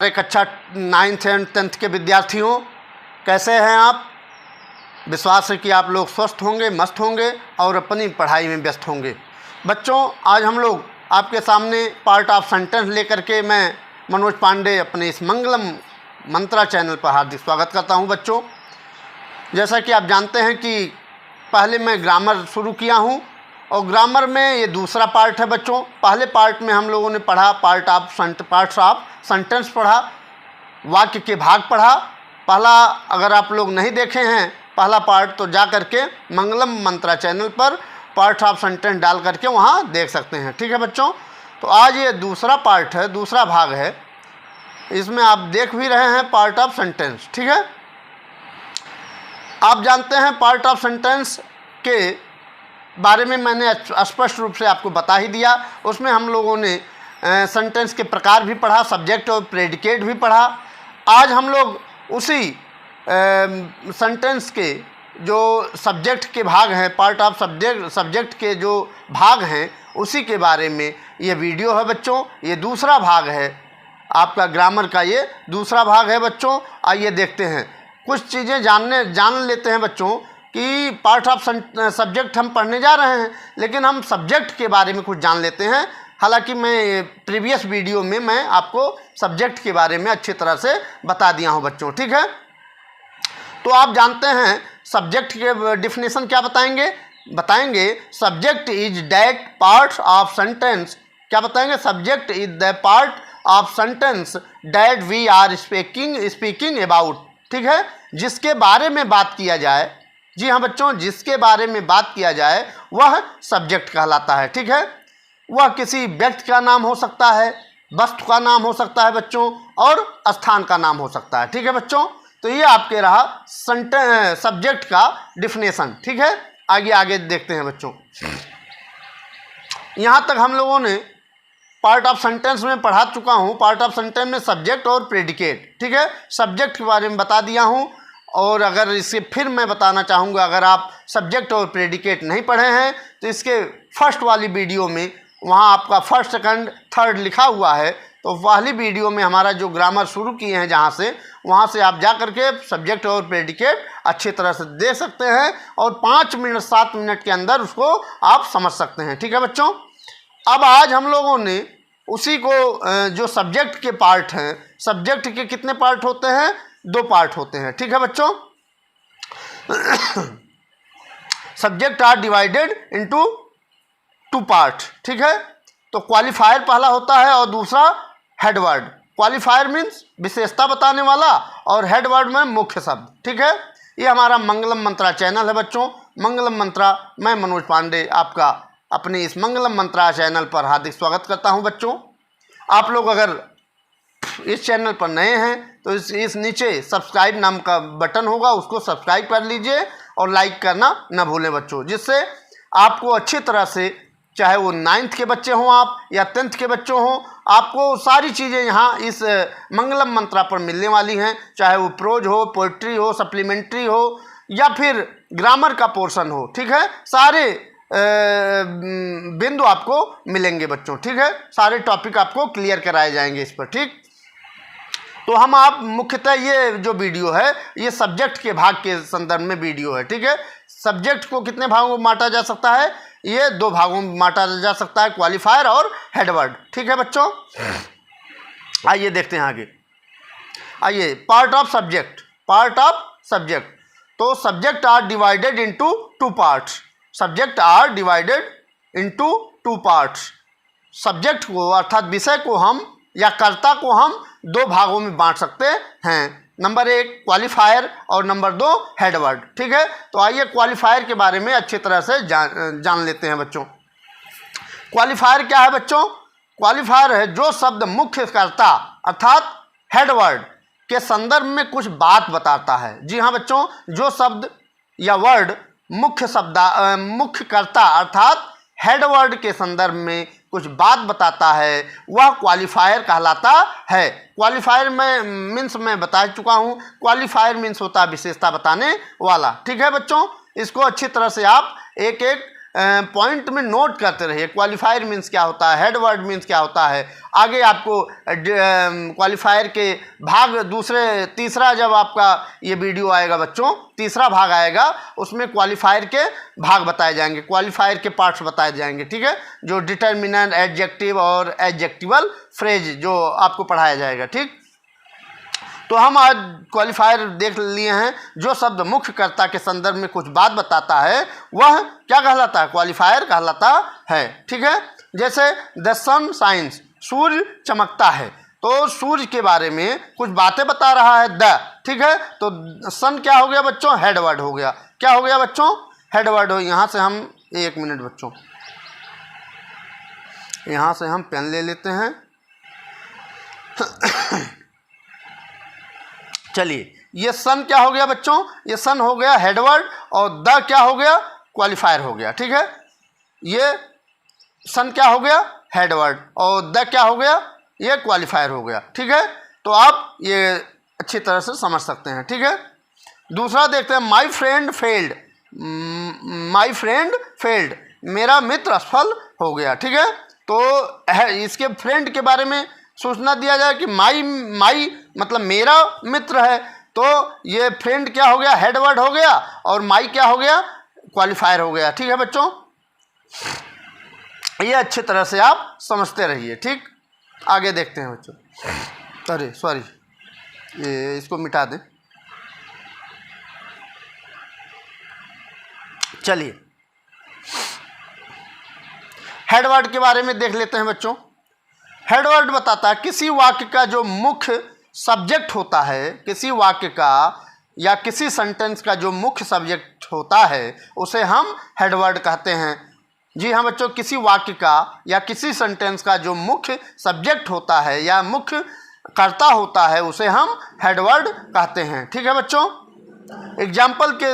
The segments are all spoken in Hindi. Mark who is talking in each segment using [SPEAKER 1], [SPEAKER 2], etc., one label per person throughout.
[SPEAKER 1] कक्षा 9th एंड 10th के विद्यार्थियों, कैसे हैं आप? विश्वास है कि आप लोग स्वस्थ होंगे, मस्त होंगे और अपनी पढ़ाई में व्यस्त होंगे। बच्चों, आज हम लोग आपके सामने पार्ट ऑफ सेंटेंस लेकर के मैं मनोज पांडे अपने इस मंगलम मंत्रा चैनल पर हार्दिक स्वागत करता हूं। बच्चों, जैसा कि आप जानते हैं कि पहले मैं ग्रामर शुरू किया हूं और ग्रामर में ये दूसरा पार्ट है। बच्चों, पहले पार्ट में हम लोगों ने पढ़ा पार्ट्स ऑफ सेंटेंस पढ़ा, वाक्य के भाग पढ़ा। पहला अगर आप लोग नहीं देखे हैं पहला पार्ट तो जा करके मंगलम मंत्रा चैनल पर पार्ट ऑफ सेंटेंस डाल करके वहाँ देख सकते हैं। ठीक है बच्चों, तो आज ये दूसरा पार्ट है, दूसरा भाग है। इसमें आप देख भी रहे हैं पार्ट ऑफ सेंटेंस। ठीक है, आप जानते हैं पार्ट ऑफ सेंटेंस के बारे में मैंने स्पष्ट रूप से आपको बता ही दिया। उसमें हम लोगों ने सेंटेंस के प्रकार भी पढ़ा, सब्जेक्ट और प्रेडिकेट भी पढ़ा। आज हम लोग उसी सेंटेंस के जो सब्जेक्ट के भाग हैं, पार्ट ऑफ सब्जेक्ट के जो भाग हैं उसी के बारे में ये वीडियो है। बच्चों, ये दूसरा भाग है आपका ग्रामर का, ये दूसरा भाग है। बच्चों, आइए देखते हैं, कुछ चीज़ें जान लेते हैं बच्चों कि पार्ट ऑफ सब्जेक्ट हम पढ़ने जा रहे हैं, लेकिन हम सब्जेक्ट के बारे में कुछ जान लेते हैं। हालांकि मैं प्रीवियस वीडियो में मैं आपको सब्जेक्ट के बारे में अच्छी तरह से बता दिया हूं बच्चों। ठीक है, तो आप जानते हैं सब्जेक्ट के डिफिनेशन क्या बताएंगे subject is that part of sentence. क्या बताएंगे? Subject is the part of sentence that we are speaking about. ठीक है, जिसके बारे में बात किया जाए, जी हाँ बच्चों, जिसके बारे में बात किया जाए वह सब्जेक्ट कहलाता है। ठीक है, वह किसी व्यक्ति का नाम हो सकता है, वस्तु का नाम हो सकता है बच्चों, और स्थान का नाम हो सकता है। ठीक है बच्चों, तो ये आपके रहा सब्जेक्ट का डिफिनेशन। ठीक है, आगे देखते हैं बच्चों। यहाँ तक हम लोगों ने पार्ट ऑफ सेंटेंस में पढ़ा चुका हूँ। पार्ट ऑफ सेंटेंस में सब्जेक्ट और प्रेडिकेट। ठीक है, सब्जेक्ट के बारे में बता दिया हूँ, और अगर इसे फिर मैं बताना चाहूँगा, अगर आप सब्जेक्ट और प्रेडिकेट नहीं पढ़े हैं तो इसके फर्स्ट वाली वीडियो में वहाँ आपका फर्स्ट, सेकंड, थर्ड लिखा हुआ है, तो पहली वीडियो में हमारा जो ग्रामर शुरू किए हैं जहाँ से, वहाँ से आप जा करके सब्जेक्ट और प्रेडिकेट अच्छी तरह से दे सकते हैं और 5 मिनट 7 मिनट के अंदर उसको आप समझ सकते हैं। ठीक है बच्चों, अब आज हम लोगों ने उसी को जो सब्जेक्ट के पार्ट हैं, सब्जेक्ट के कितने पार्ट होते हैं? 2 पार्ट होते हैं। ठीक है बच्चों, subject are divided into 2 part. ठीक है, तो क्वालिफायर पहला होता है और दूसरा हेडवर्ड। क्वालिफायर मीन्स विशेषता बताने वाला और हेडवर्ड में मुख्य शब्द। ठीक है, ये हमारा मंगलम मंत्रा चैनल है बच्चों, मंगलम मंत्रा। मैं मनोज पांडे आपका अपने इस मंगलम मंत्रा चैनल पर हार्दिक स्वागत करता हूं। बच्चों, आप लोग अगर इस चैनल पर नए हैं तो इस नीचे सब्सक्राइब नाम का बटन होगा, उसको सब्सक्राइब कर लीजिए और लाइक करना न भूलें बच्चों, जिससे आपको अच्छी तरह से, चाहे वो 9th के बच्चे हों आप या 10th के बच्चे हों, आपको सारी चीज़ें यहाँ इस मंगलम मंत्रा पर मिलने वाली हैं। चाहे वो प्रोज हो, पोइट्री हो, सप्लीमेंट्री हो या फिर ग्रामर का पोर्शन हो। ठीक है, सारे बिंदु आपको मिलेंगे बच्चों। ठीक है, सारे टॉपिक आपको क्लियर कराए जाएंगे इस पर। ठीक, तो हम आप मुख्यतः ये जो वीडियो है ये सब्जेक्ट के भाग के संदर्भ में वीडियो है। ठीक है, सब्जेक्ट को कितने भागों में बांटा जा सकता है? ये 2 भागों में बांटा जा सकता है, क्वालिफायर और हेडवर्ड। ठीक है बच्चों, आइए देखते हैं आगे। आइए, पार्ट ऑफ सब्जेक्ट। तो subject are divided into 2 parts. Subject are divided into 2 parts. Subject को अर्थात विषय को हम या कर्ता को हम 2 भागों में बांट सकते हैं। नंबर 1 क्वालिफायर और नंबर 2 हेडवर्ड। ठीक है, तो आइए क्वालिफायर के बारे में अच्छी तरह से जान लेते हैं बच्चों। क्वालिफायर क्या है बच्चों? क्वालिफायर है जो शब्द मुख्य कर्ता अर्थात हेडवर्ड के संदर्भ में कुछ बात बताता है। जी हाँ बच्चों, जो शब्द या वर्ड मुख्य कर्ता अर्थात हेडवर्ड के संदर्भ में कुछ बात बताता है वह क्वालिफायर कहलाता है। क्वालिफायर में मीन्स मैं बता चुका हूँ, क्वालिफायर मीन्स होता है विशेषता बताने वाला। ठीक है बच्चों, इसको अच्छी तरह से आप एक एक पॉइंट में नोट करते रहिए। क्वालिफायर मीन्स क्या होता है, हेड वर्ड मीन्स क्या होता है। आगे आपको क्वालिफायर के भाग दूसरे तीसरा जब आपका ये वीडियो आएगा बच्चों, तीसरा भाग आएगा, उसमें क्वालिफायर के भाग बताए जाएंगे, क्वालिफायर के पार्ट्स बताए जाएंगे, ठीक है। जो डिटर्मिनेंट, एडजेक्टिव और एडजेक्टिवल फ्रेज जो आपको पढ़ाया जाएगा, ठीक। तो हम आज क्वालिफायर देख लिए हैं। जो शब्द मुख्य कर्ता के संदर्भ में कुछ बात बताता है वह क्या कहलाता है, क्वालिफायर कहलाता है, ठीक है। जैसे द सन शाइन्स, सूर्य चमकता है, तो सूर्य के बारे में कुछ बातें बता रहा है द, ठीक है। तो सन क्या हो गया बच्चों, हेड वर्ड हो गया। क्या हो गया बच्चों, हेड वर्ड हो। यहाँ से हम 1 मिनट बच्चों, यहाँ से हम पेन ले लेते हैं। चलिए, ये सन क्या हो गया बच्चों, ये सन हो गया हेडवर्ड और द क्या हो गया, क्वालिफायर हो गया, ठीक है। ये सन क्या हो गया, हेडवर्ड, और द क्या हो गया, ये क्वालिफायर हो गया, ठीक है। तो आप ये अच्छी तरह से समझ सकते हैं, ठीक है। दूसरा देखते हैं, my friend failed, my friend failed, मेरा मित्र असफल हो गया, ठीक है। तो इसके फ्रेंड के बारे में सूचना दिया जाए कि माई मतलब मेरा मित्र है, तो ये फ्रेंड क्या हो गया, हेड वर्ड हो गया, और माई क्या हो गया, क्वालिफायर हो गया, ठीक है बच्चों। ये अच्छी तरह से आप समझते रहिए, ठीक। आगे देखते हैं बच्चों। अरे सॉरी, ये इसको मिटा दें। चलिए, हेड वर्ड के बारे में देख लेते हैं बच्चों। हेड वर्ड बताता है किसी वाक्य का जो मुख्य सब्जेक्ट होता है, किसी वाक्य का या किसी सेंटेंस का जो मुख्य सब्जेक्ट होता है उसे हम हेड वर्ड कहते हैं। जी हाँ बच्चों, किसी वाक्य का या किसी सेंटेंस का जो मुख्य सब्जेक्ट होता है या मुख्य कर्ता होता है उसे हम हेड वर्ड कहते हैं, ठीक है बच्चों। एग्जाम्पल के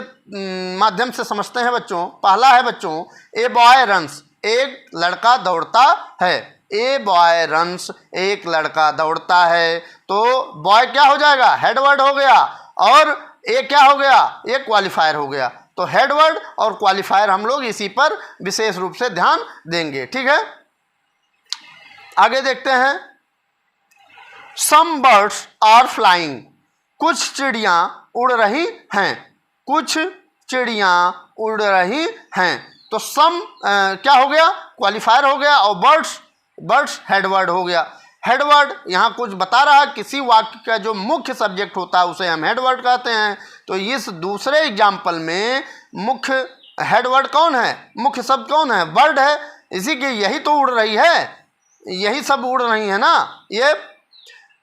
[SPEAKER 1] माध्यम से समझते हैं बच्चों। पहला है बच्चों, ए बॉय रन्स, एक लड़का दौड़ता है। ए बॉय रन्स, एक लड़का दौड़ता है, तो बॉय क्या हो जाएगा, हेड वर्ड हो गया, और ए क्या हो गया, ए क्वालिफायर हो गया। तो हेड वर्ड और क्वालिफायर हम लोग इसी पर विशेष रूप से ध्यान देंगे, ठीक है। आगे देखते हैं, सम बर्ड्स आर फ्लाइंग, कुछ चिड़ियाँ उड़ रही हैं, कुछ चिड़ियाँ उड़ रही हैं। तो सम क्या हो गया, क्वालिफायर हो गया, और बर्ड्स हेडवर्ड हो गया। हेडवर्ड यहाँ कुछ बता रहा है, किसी वाक्य का जो मुख्य सब्जेक्ट होता है उसे हम हेडवर्ड कहते हैं। तो इस दूसरे एग्जाम्पल में मुख्य हेडवर्ड कौन है, मुख्य शब्द कौन है, बर्ड है। इसी के यही तो उड़ रही है, यही सब उड़ रही है ना। ये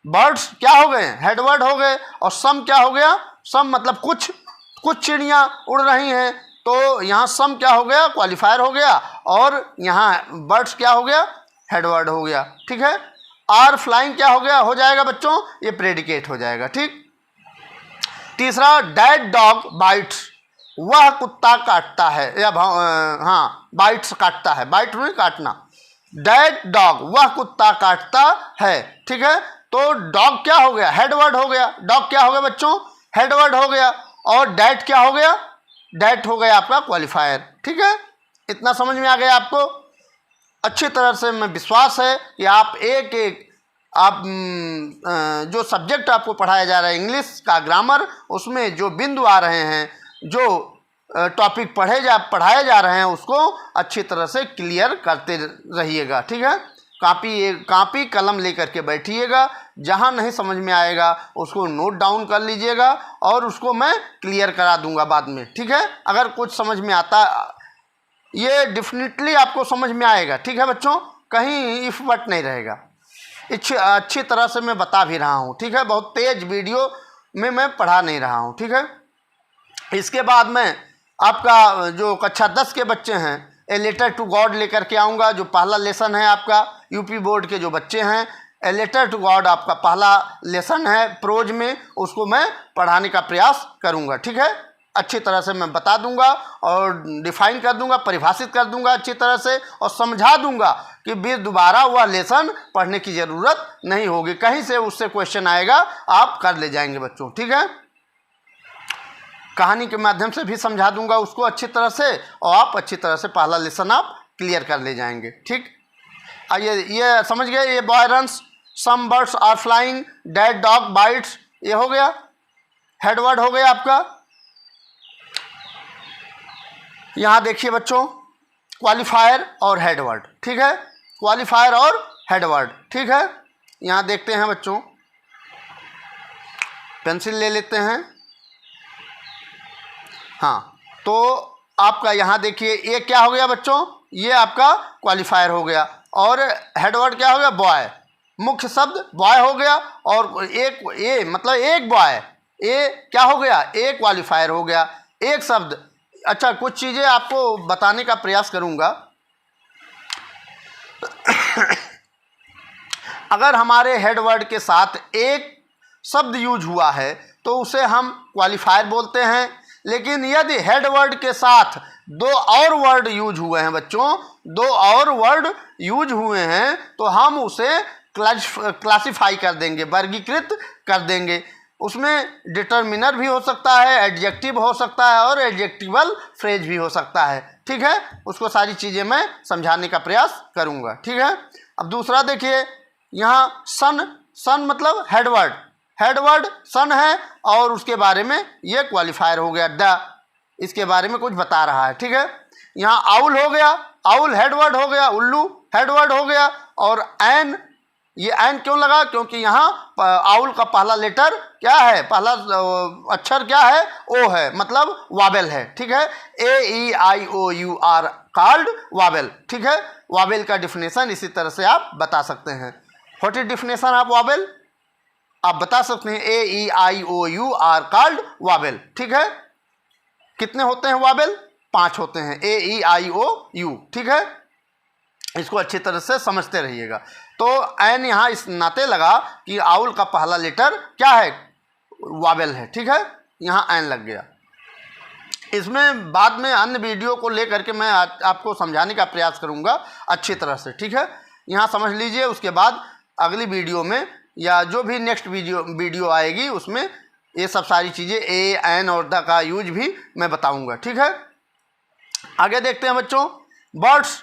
[SPEAKER 1] बर्ड्स क्या हो गए, हेडवर्ड हो गए, और सम क्या हो गया, सम मतलब कुछ चिड़ियाँ उड़ रही हैं, तो यहाँ सम क्या हो गया, क्वालिफायर हो गया, और यहाँ बर्ड्स क्या हो गया, हेडवर्ड हो गया, ठीक है। आर फ्लाइंग क्या हो गया, हो जाएगा बच्चों, ये प्रेडिकेट हो जाएगा, ठीक। तीसरा, डैड डॉग बाइट्स, वह कुत्ता काटता है, या हाँ बाइट्स काटता है, बाइट में काटना। डैड डॉग, वह कुत्ता काटता है, ठीक है। तो डॉग क्या हो गया, हेडवर्ड हो गया। डॉग क्या हो गया बच्चों, हेडवर्ड हो गया, और डैड क्या हो गया, डैड हो गया आपका क्वालिफायर, ठीक है। इतना समझ में आ गया आपको। अच्छी तरह से मैं विश्वास है कि आप एक आप जो सब्जेक्ट आपको पढ़ाया जा रहा है इंग्लिश का ग्रामर, उसमें जो बिंदु आ रहे हैं, जो टॉपिक पढ़ाए जा रहे हैं, उसको अच्छी तरह से क्लियर करते रहिएगा, ठीक है। कापी कलम लेकर के बैठिएगा, जहाँ नहीं समझ में आएगा उसको नोट डाउन कर लीजिएगा, और उसको मैं क्लियर करा दूंगा बाद में, ठीक है। अगर कुछ समझ में आता, ये डेफिनेटली आपको समझ में आएगा, ठीक है बच्चों, कहीं इफ बट नहीं रहेगा। अच्छी तरह से मैं बता भी रहा हूँ, ठीक है। बहुत तेज वीडियो में मैं पढ़ा नहीं रहा हूँ, ठीक है। इसके बाद में आपका जो कक्षा 10 के बच्चे हैं, ए लेटर टू गॉड लेकर के आऊँगा। जो पहला लेसन है आपका, यूपी बोर्ड के जो बच्चे हैं, ए लेटर टू गॉड आपका पहला लेसन है प्रोज में, उसको मैं पढ़ाने का प्रयास करूँगा, ठीक है। अच्छी तरह से मैं बता दूंगा और डिफाइन कर दूंगा, परिभाषित कर दूंगा अच्छी तरह से, और समझा दूंगा कि भी दोबारा वह लेसन पढ़ने की ज़रूरत नहीं होगी। कहीं से उससे क्वेश्चन आएगा, आप कर ले जाएंगे बच्चों, ठीक है। कहानी के माध्यम से भी समझा दूंगा उसको अच्छी तरह से, और आप अच्छी तरह से पहला लेसन आप क्लियर कर ले जाएंगे। ठीक, आइए ये समझ गए। ये boy runs, some birds are flying, dead dog bites, ये हो गया, हेडवर्ड हो गया आपका। यहाँ देखिए बच्चों, क्वालिफायर और हेडवर्ड, ठीक है, क्वालिफायर और हेडवर्ड, ठीक है। यहाँ देखते हैं बच्चों, पेंसिल ले लेते हैं। हाँ, तो आपका यहाँ देखिए ये क्या हो गया बच्चों, ये आपका क्वालिफायर हो गया, और हेडवर्ड क्या हो गया, बॉय, मुख्य शब्द बॉय हो गया, और एक ए मतलब एक बॉय, ए क्या हो गया, ए क्वालिफायर हो गया, एक शब्द। अच्छा, कुछ चीज़ें आपको बताने का प्रयास करूँगा। अगर हमारे हेडवर्ड के साथ एक शब्द यूज हुआ है तो उसे हम क्वालिफायर बोलते हैं, लेकिन यदि हेडवर्ड के साथ दो और वर्ड यूज हुए हैं बच्चों, दो और वर्ड यूज हुए हैं, तो हम उसे क्लासिफाई कर देंगे, वर्गीकृत कर देंगे। उसमें डिटर्मिनर भी हो सकता है, एडजेक्टिव हो सकता है, और एडजेक्टिवल फ्रेज भी हो सकता है। ठीक है, उसको सारी चीज़ें मैं समझाने का प्रयास करूँगा। ठीक है, अब दूसरा देखिए, यहाँ सन, सन मतलब हेडवर्ड, हेडवर्ड सन है, और उसके बारे में ये क्वालिफायर हो गया, द, इसके बारे में कुछ बता रहा है। ठीक है, यहाँ आउल हो गया, आउल हेडवर्ड हो गया, उल्लू हेडवर्ड हो गया, और एन, ये एन क्यों लगा, क्योंकि यहाँ आउल का पहला लेटर क्या है, पहला अक्षर क्या है, ओ है, मतलब वावेल है। ठीक है, AEIOU कॉल्ड वावेल। ठीक है, वावेल का डिफिनेशन इसी तरह से आप बता सकते हैं। What is definition of Wavell, आप बता सकते हैं, AEIOU कॉल्ड वावेल। ठीक है, कितने होते हैं वावेल, 5 होते हैं, AEIOU। ठीक है, इसको अच्छी तरह से समझते रहिएगा। तो एन यहाँ इस नाते लगा कि आउल का पहला लेटर क्या है, वावेल है। ठीक है, यहाँ एन लग गया। इसमें बाद में अन्य वीडियो को लेकर के मैं आपको समझाने का प्रयास करूँगा अच्छी तरह से। ठीक है, यहाँ समझ लीजिए, उसके बाद अगली वीडियो में या जो भी नेक्स्ट वीडियो आएगी उसमें ये सब सारी चीज़ें ए, एन और द का यूज भी मैं बताऊँगा। ठीक है, आगे देखते हैं बच्चों, बर्ड्स,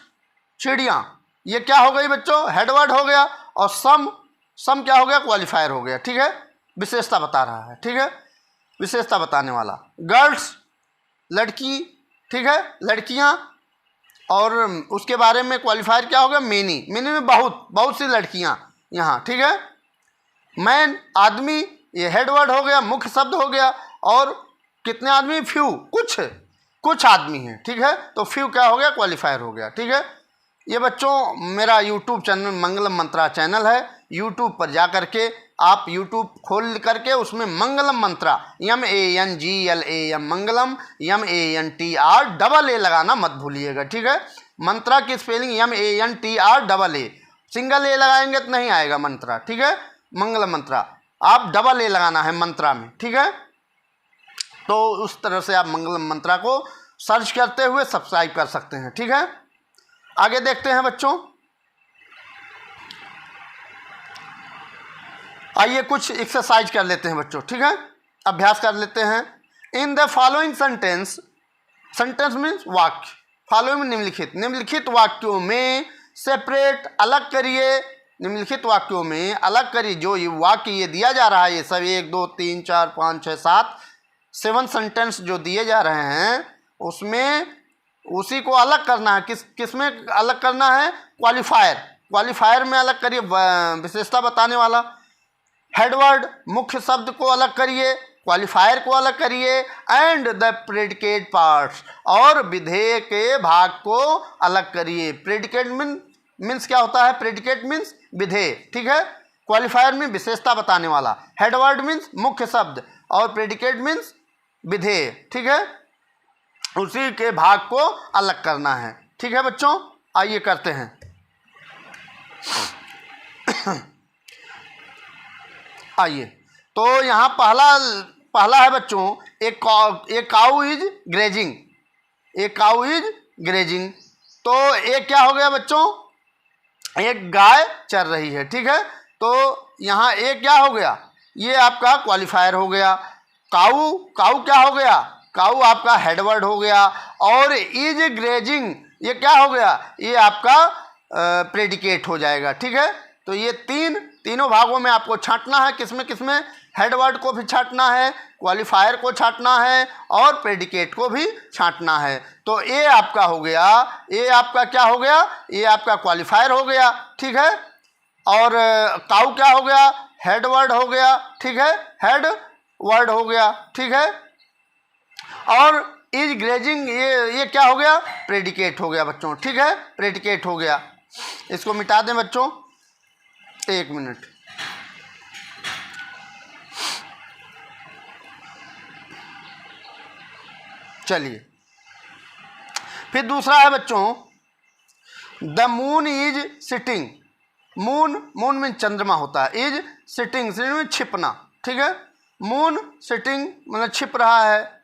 [SPEAKER 1] चिड़ियाँ, ये क्या हो गई बच्चों, हेडवर्ड हो गया, और सम, सम क्या हो गया, क्वालिफायर हो गया। ठीक है, विशेषता बता रहा है। ठीक है, विशेषता बताने वाला। गर्ल्स लड़की, ठीक है, लड़कियां, और उसके बारे में क्वालिफायर क्या हो गया, मेनी, मेनी में बहुत, बहुत सी लड़कियां यहाँ। ठीक है, मैन आदमी, ये हेडवर्ड हो गया, मुख्य शब्द हो गया, और कितने आदमी, फ्यू, कुछ आदमी हैं। ठीक है, तो फ्यू क्या हो गया, क्वालिफायर हो गया। ठीक है, ये बच्चों मेरा यूट्यूब चैनल मंगलम मंत्रा चैनल है, यूट्यूब पर जा करके आप यूट्यूब खोल करके उसमें मंगलम मंत्रा, MANGLAM मंगलम, MANTRAA लगाना मत भूलिएगा। ठीक है, मंत्रा की स्पेलिंग MANTRAA, सिंगल ए लगाएंगे तो नहीं आएगा मंत्रा। ठीक है, मंगलम मंत्रा, आप डबल ए लगाना है मंत्रा में। ठीक है, तो उस तरह से आप मंगलम मंत्रा को सर्च करते हुए सब्सक्राइब कर सकते हैं। ठीक है, आगे देखते हैं बच्चों, आइए कुछ एक्सरसाइज कर लेते हैं बच्चों। ठीक है, अभ्यास कर लेते हैं। In the following sentence, sentence means वाक्य, फॉलोइंग निम्नलिखित, निम्नलिखित वाक्यों में सेपरेट, अलग करिए, निम्नलिखित वाक्यों में अलग करिए। जो ये वाक्य ये दिया जा रहा है, ये सब 1 2 3 4 5 6 7 7 सेंटेंस जो दिए जा रहे हैं, उसमें उसी को अलग करना है। किस में अलग करना है, क्वालिफायर, क्वालिफायर में अलग करिए, विशेषता बताने वाला। हेडवर्ड, मुख्य शब्द को अलग करिए, क्वालिफायर को अलग करिए, एंड द प्रेडिकेट पार्ट्स, और विधेय के भाग को अलग करिए। प्रेडिकेट मीन्स क्या होता है, प्रेडिकेट मीन्स विधेय। ठीक है, क्वालिफायर में विशेषता बताने वाला, हेडवर्ड मीन्स मुख्य शब्द, और प्रेडिकेट मीन्स विधेय। ठीक है, उसी के भाग को अलग करना है। ठीक है बच्चों, आइए करते हैं। आइए, तो यहाँ पहला है बच्चों, एक काऊ इज ग्रेजिंग, एक काऊ इज ग्रेजिंग। तो एक क्या हो गया बच्चों, एक गाय चर रही है। ठीक है, तो यहाँ एक क्या हो गया, ये आपका क्वालिफायर हो गया। काऊ, काऊ क्या हो गया, काऊ आपका हेडवर्ड हो गया, और इज ग्रेजिंग ये क्या हो गया, ये आपका प्रेडिकेट हो जाएगा। ठीक है, तो ये तीनों भागों में आपको छांटना है, किसमें हेडवर्ड को भी छांटना है, क्वालिफायर को छांटना है, और प्रेडिकेट को भी छांटना है। तो ये आपका हो गया, ये आपका क्या हो गया, ये आपका क्वालिफायर हो गया। ठीक है, और काऊ क्या हो गया, हेडवर्ड हो गया। ठीक है, हेड वर्ड हो गया। ठीक है, और इज ग्रेजिंग ये क्या हो गया, प्रेडिकेट हो गया बच्चों। ठीक है, प्रेडिकेट हो गया। इसको मिटा दें बच्चों, 1 मिनट। चलिए, फिर दूसरा है बच्चों, the moon is sitting. Moon में चंद्रमा होता है, इज सिटिंग में छिपना। ठीक है, मून सिटिंग मतलब छिप रहा है,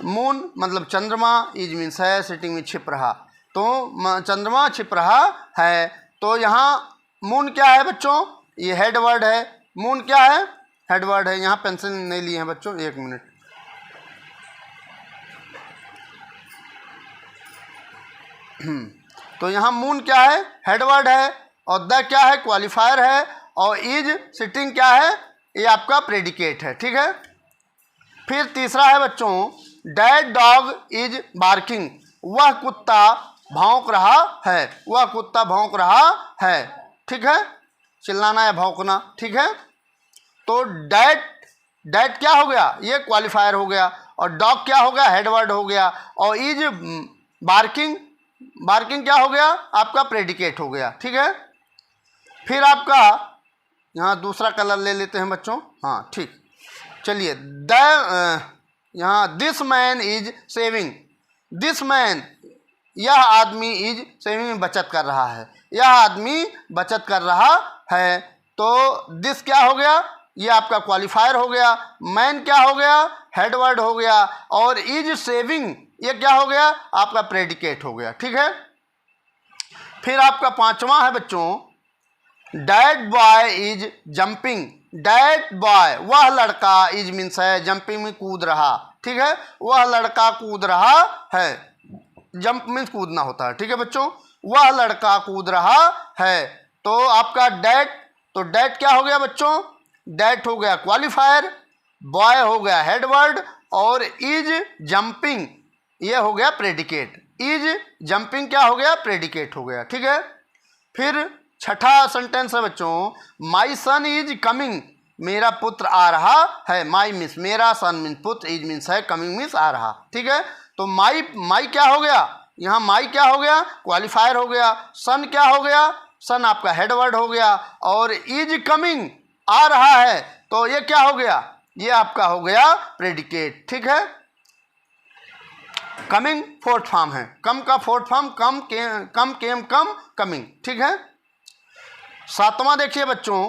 [SPEAKER 1] मून मतलब चंद्रमा, इज मीन्स है, सिटिंग में छिप रहा, तो चंद्रमा छिप रहा है। तो यहाँ मून क्या है बच्चों, ये हेड वर्ड है। मून क्या है, हेड वर्ड है। यहाँ पेंसिल नहीं लिए हैं बच्चों, 1 मिनट। तो यहाँ मून क्या है, हेडवर्ड है, और द क्या है, क्वालिफायर है, और इज सिटिंग क्या है, ये आपका प्रेडिकेट है। ठीक है, फिर तीसरा है बच्चों, डैड डॉग इज बार्किंग। वह कुत्ता भौंक रहा है, वह कुत्ता भौंक रहा है। ठीक है, चिल्लाना या भौंकना। ठीक है, तो डैड क्या हो गया, ये क्वालिफायर हो गया, और डॉग क्या हो गया, हेडवर्ड हो गया, और इज बार्किंग क्या हो गया, आपका प्रेडिकेट हो गया। ठीक है, फिर आपका यहाँ दूसरा कलर ले लेते हैं बच्चों। हाँ ठीक, चलिए, यहाँ this man is saving. This man, यह आदमी, इज सेविंग बचत कर रहा है, यह आदमी बचत कर रहा है। तो दिस क्या हो गया, ये आपका क्वालिफायर हो गया, मैन क्या हो गया, हेडवर्ड हो गया, और इज सेविंग ये क्या हो गया, आपका प्रेडिकेट हो गया। ठीक है, फिर आपका पांचवा है बच्चों, dad boy is jumping. Dad boy, वह लड़का, इज मीन्स है, जंपिंग में कूद रहा। ठीक है, वह लड़का कूद रहा है, जंप मीन्स कूदना होता है। ठीक है बच्चों, वह लड़का कूद रहा है। तो आपका डैड, तो डैड क्या हो गया बच्चों, डैड हो गया क्वालिफायर, बॉय हो गया हेडवर्ड, और इज जंपिंग ये हो गया प्रेडिकेट। इज जंपिंग क्या हो गया, प्रेडिकेट हो गया। ठीक है, फिर छठा सेंटेंस है बच्चों, माई सन इज कमिंग। मेरा पुत्र आ रहा है। माई मीन्स मेरा, सन मीन्स पुत्र, इज मीन्स है, कमिंग मीन्स आ रहा। ठीक है, तो माई क्या हो गया, यहाँ माई क्या हो गया, क्वालिफायर हो गया। सन क्या हो गया, सन आपका हेडवर्ड हो गया, और इज कमिंग आ रहा है, तो ये क्या हो गया, ये आपका हो गया प्रेडिकेट। ठीक है, कमिंग फोर्थ फॉर्म है, कम का फोर्थ फॉर्म, कम केम कम कमिंग। ठीक है, सातवां देखिए बच्चों,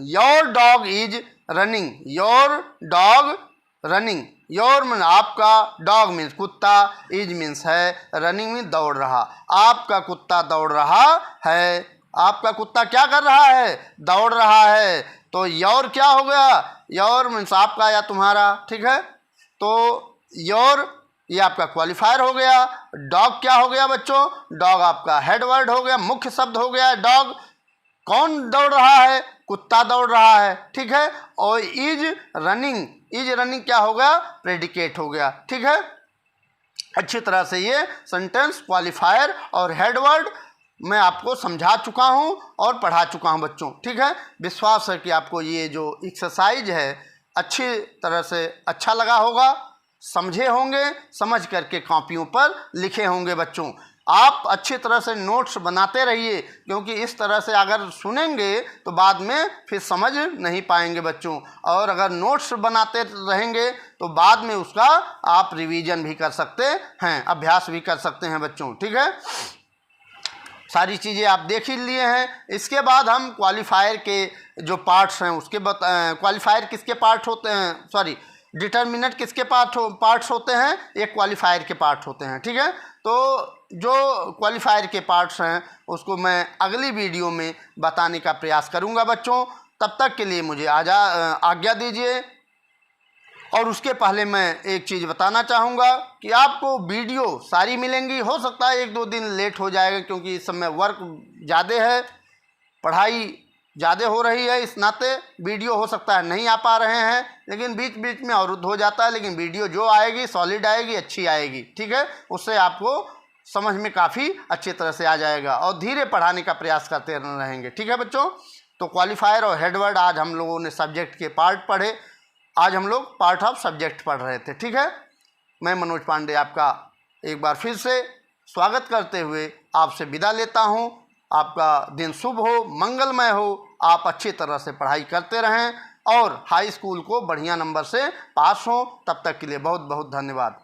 [SPEAKER 1] your dog is running. Your dog running, your mean आपका, डॉग मीन्स कुत्ता, इज मीन्स है, रनिंग मीन्स दौड़ रहा। आपका कुत्ता दौड़ रहा है, आपका कुत्ता क्या कर रहा है, दौड़ रहा है। तो योर क्या हो गया, योर मीन्स आपका या तुम्हारा। ठीक है, तो योर ये आपका क्वालिफायर हो गया। डॉग क्या हो गया बच्चों, डॉग आपका हेडवर्ड हो गया, मुख्य शब्द हो गया डॉग। कौन दौड़ रहा है, कुत्ता दौड़ रहा है। ठीक है, और इज रनिंग, इज रनिंग क्या हो गया, प्रेडिकेट हो गया। ठीक है, अच्छी तरह से ये सेंटेंस, क्वालिफायर और हेडवर्ड मैं आपको समझा चुका हूँ और पढ़ा चुका हूँ बच्चों। ठीक है, विश्वास है कि आपको ये जो एक्सरसाइज है अच्छी तरह से अच्छा लगा होगा, समझे होंगे, समझ करके कॉपियों पर लिखे होंगे बच्चों। आप अच्छी तरह से नोट्स बनाते रहिए, क्योंकि इस तरह से अगर सुनेंगे तो बाद में फिर समझ नहीं पाएंगे बच्चों, और अगर नोट्स बनाते रहेंगे तो बाद में उसका आप रिवीजन भी कर सकते हैं, अभ्यास भी कर सकते हैं बच्चों। ठीक है, सारी चीज़ें आप देख ही लिए हैं। इसके बाद हम क्वालिफायर के जो पार्ट्स हैं उसके क्वालिफायर किसके पार्ट होते हैं, सॉरी डिटर्मिनेंट किसके पार्ट्स होते हैं, एक क्वालिफायर के पार्ट होते हैं। ठीक है, तो जो क्वालिफायर के पार्ट्स हैं उसको मैं अगली वीडियो में बताने का प्रयास करूंगा बच्चों। तब तक के लिए मुझे आज्ञा दीजिए। और उसके पहले मैं एक चीज़ बताना चाहूँगा कि आपको वीडियो सारी मिलेंगी। हो सकता है 1-2 दिन लेट हो जाएगा, क्योंकि इस समय वर्क ज़्यादा है, पढ़ाई ज़्यादा हो रही है, इस नाते वीडियो हो सकता है नहीं आ पा रहे हैं, लेकिन बीच बीच में अवरुद्ध हो जाता है। लेकिन वीडियो जो आएगी सॉलिड आएगी, अच्छी आएगी, ठीक है। उससे आपको समझ में काफ़ी अच्छी तरह से आ जाएगा और धीरे पढ़ाने का प्रयास करते रहेंगे, ठीक है बच्चों। तो क्वालिफायर और हेडवर्ड आज हम लोगों ने सब्जेक्ट के पार्ट पढ़े। आज हम लोग पार्ट ऑफ सब्जेक्ट पढ़ रहे थे, ठीक है। मैं मनोज पांडे आपका एक बार फिर से स्वागत करते हुए आपसे विदा लेता हूं। आपका दिन शुभ हो, मंगलमय हो, आप अच्छी तरह से पढ़ाई करते रहें और हाई स्कूल को बढ़िया नंबर से पास हों। तब तक के लिए बहुत बहुत धन्यवाद।